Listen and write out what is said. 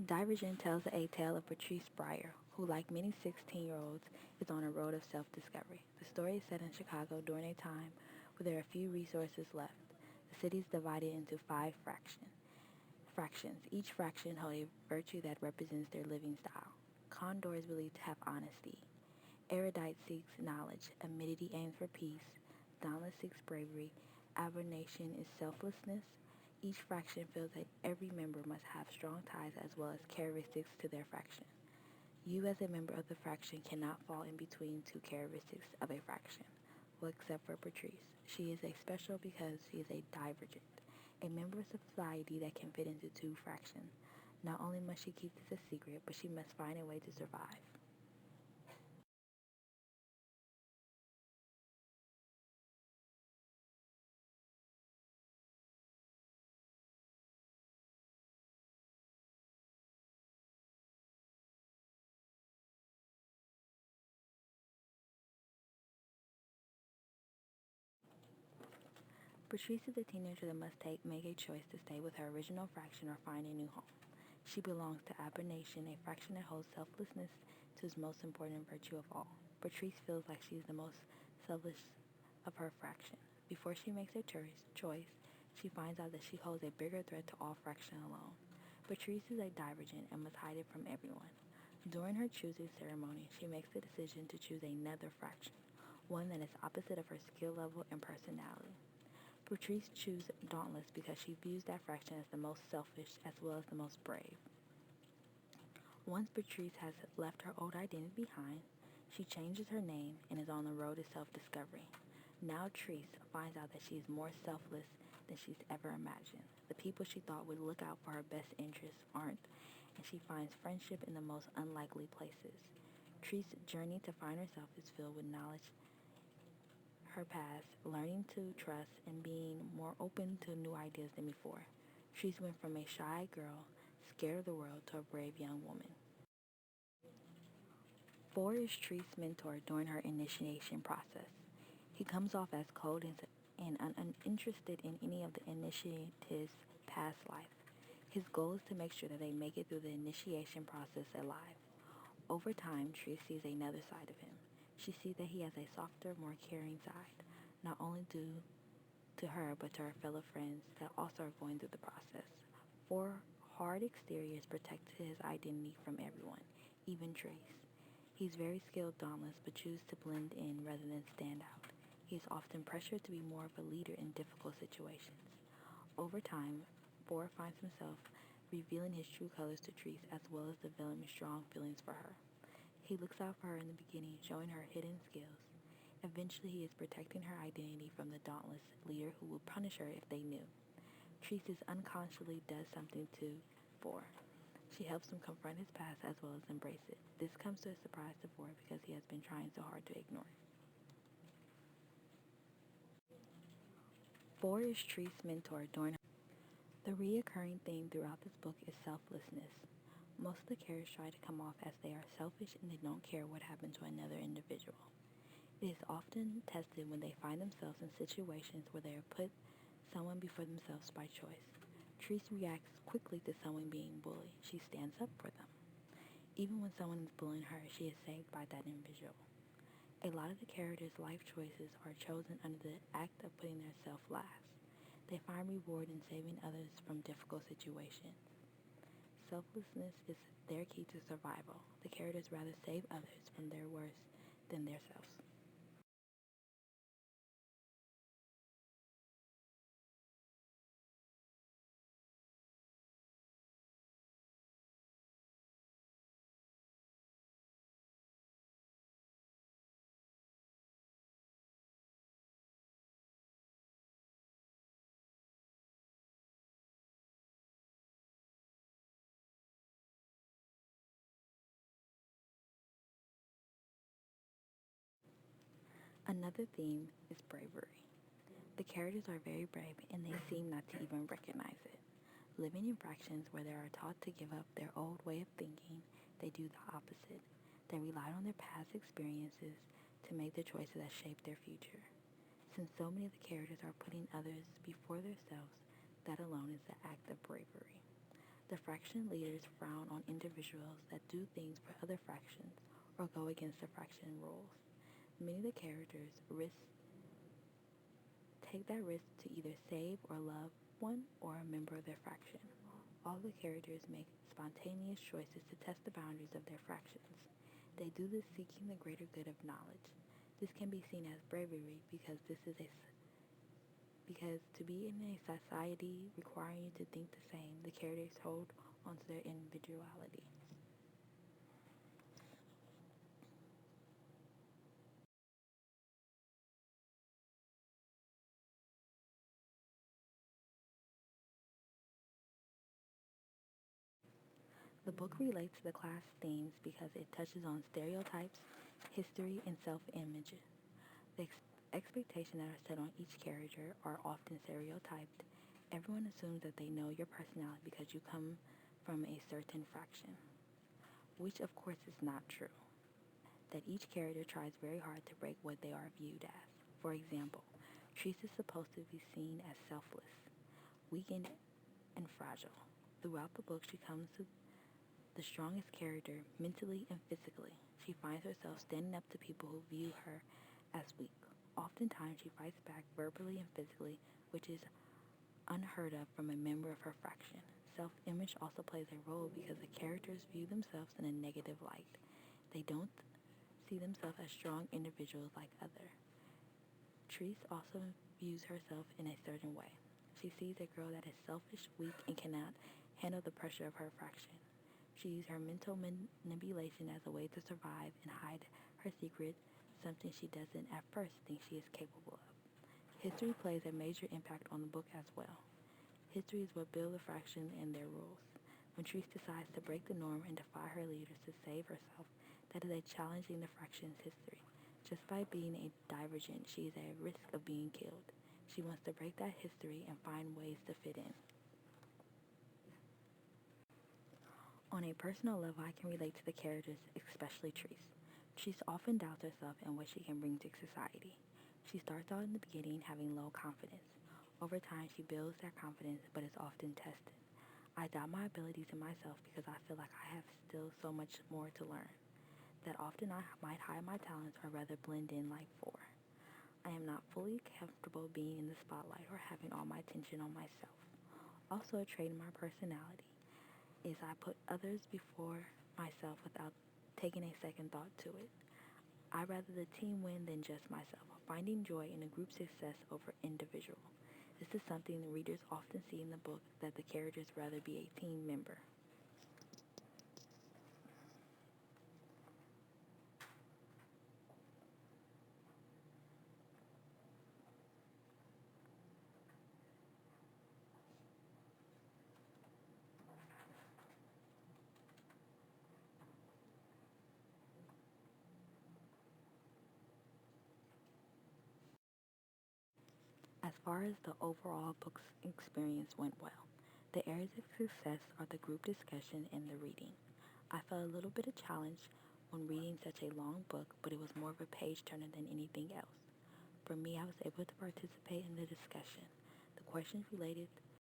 Divergent tells a tale of Patrice Breyer, who, like many 16-year-olds, is on a road of self-discovery. The story is set in Chicago during a time where there are few resources left. The city is divided into five fractions. Each fraction holds a virtue that represents their living style. Condor is believed to have honesty. Erudite seeks knowledge. Amidity aims for peace. Dauntless seeks bravery. Abnegation is selflessness. Each fraction feels that every member must have strong ties as well as characteristics to their fraction. You, as a member of the fraction, cannot fall in between two characteristics of a fraction. Well, except for Patrice. She is a special because she is a divergent, a member of society that can fit into two fractions. Not only must she keep this a secret, but she must find a way to survive. Patrice is a teenager that must make a choice to stay with her original fraction or find a new home. She belongs to Abnegation, a fraction that holds selflessness to its most important virtue of all. Patrice feels like she is the most selfless of her fraction. Before she makes a choice, she finds out that she holds a bigger threat to all fraction alone. Patrice is a divergent and must hide it from everyone. During her choosing ceremony, she makes the decision to choose another fraction, one that is opposite of her skill level and personality. Patrice chooses Dauntless because she views that fraction as the most selfish as well as the most brave. Once Patrice has left her old identity behind, she changes her name and is on the road to self-discovery. Now Treese finds out that she is more selfless than she's ever imagined. The people she thought would look out for her best interests aren't, and she finds friendship in the most unlikely places. Treese's journey to find herself is filled with knowledge, her past, learning to trust, and being more open to new ideas than before. Treese went from a shy girl, scared of the world, to a brave young woman. 4 is Treese's mentor during her initiation process. He comes off as cold and uninterested in any of the initiative's past life. His goal is to make sure that they make it through the initiation process alive. Over time, Tree sees another side of him. She sees that he has a softer, more caring side, not only due to her, but to her fellow friends that also are going through the process. 4 hard exteriors protect his identity from everyone, even Trace. He's very skilled dauntless, but chooses to blend in rather than stand out. He is often pressured to be more of a leader in difficult situations. Over time, 4 finds himself revealing his true colors to Treese as well as developing strong feelings for her. He looks out for her in the beginning, showing her hidden skills. Eventually, he is protecting her identity from the dauntless leader who will punish her if they knew. Treese unconsciously does something to 4. She helps him confront his past as well as embrace it. This comes to a surprise to 4 because he has been trying so hard to ignore it. 4 is Treese's mentor during the reoccurring theme throughout this book is selflessness. Most of the characters try to come off as they are selfish and they don't care what happens to another individual. It is often tested when they find themselves in situations where they are put someone before themselves by choice. Treese reacts quickly to someone being bullied. She stands up for them. Even when someone is bullying her, she is saved by that individual. A lot of the characters' life choices are chosen under the act of putting their self last. They find reward in saving others from difficult situations. Selflessness is their key to survival. The characters rather save others from their worst than themselves. Another theme is bravery. The characters are very brave and they seem not to even recognize it. Living in fractions where they are taught to give up their old way of thinking, they do the opposite. They rely on their past experiences to make the choices that shape their future. Since so many of the characters are putting others before themselves, that alone is the act of bravery. The fraction leaders frown on individuals that do things for other fractions or go against the fraction rules. Many of the characters take that risk to either save or love one or a member of their fraction. All the characters make spontaneous choices to test the boundaries of their fractions. They do this seeking the greater good of knowledge. This can be seen as bravery because to be in a society requiring you to think the same, the characters hold onto their individuality. The book relates to the class themes because it touches on stereotypes, history, and self-image. The expectations that are set on each character are often stereotyped. Everyone assumes that they know your personality because you come from a certain fraction, which of course is not true. That each character tries very hard to break what they are viewed as. For example, Treese is supposed to be seen as selfless, weakened, and fragile. Throughout the book, she comes to the strongest character mentally and physically. She finds herself standing up to people who view her as weak. Oftentimes, she fights back verbally and physically, which is unheard of from a member of her fraction. Self-image also plays a role because the characters view themselves in a negative light. They don't see themselves as strong individuals like others. Treese also views herself in a certain way. She sees a girl that is selfish, weak, and cannot handle the pressure of her fraction. She uses her mental manipulation as a way to survive and hide her secret, something she doesn't at first think she is capable of. History plays a major impact on the book as well. History is what builds the fraction and their rules. When Treese decides to break the norm and defy her leaders to save herself, that is a challenging the fraction's history. Just by being a divergent, she is at risk of being killed. She wants to break that history and find ways to fit in. On a personal level, I can relate to the characters, especially Treese. Treese often doubts herself and what she can bring to society. She starts out in the beginning having low confidence. Over time, she builds that confidence, but is often tested. I doubt my abilities in myself because I feel like I have still so much more to learn. That often I might hide my talents or rather blend in like four. I am not fully comfortable being in the spotlight or having all my attention on myself. Also, a trait in my personality is I put others before myself without taking a second thought to it. I rather the team win than just myself, finding joy in a group success over individual. This is something the readers often see in the book that the characters rather be a team member. As far as the overall book's experience went well, the areas of success are the group discussion and the reading. I felt a little bit of challenge when reading such a long book, but it was more of a page turner than anything else. For me, I was able to participate in the discussion. The questions related